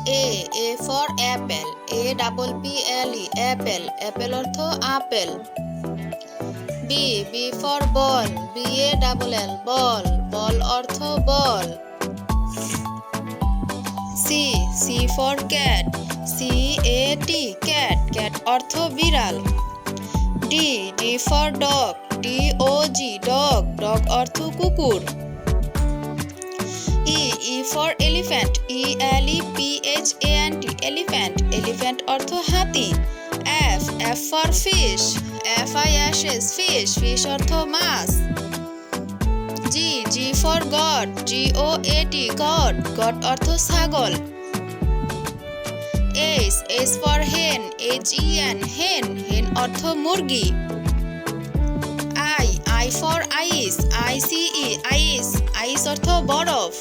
A for apple, APPLE, apple, apple অর্থ apple. B for ball, BALL, ball, ball অর্থ বল। C for cat, CAT, cat, cat অর্থ বিড়াল। D for dog, DOG, dog, dog অর্থ কুকুর। E for elephant, ELEPHANT, elephant, elephant অর্থ হাতি। F for fish, FISH, fish, fish অর্থ মাছ। G for goat, GOAT, goat, goat অর্থ ছাগল। H for hen, HEN, hen, hen অর্থ মুরগি। I for ice, ICE, ice, ice অর্থ বরফ।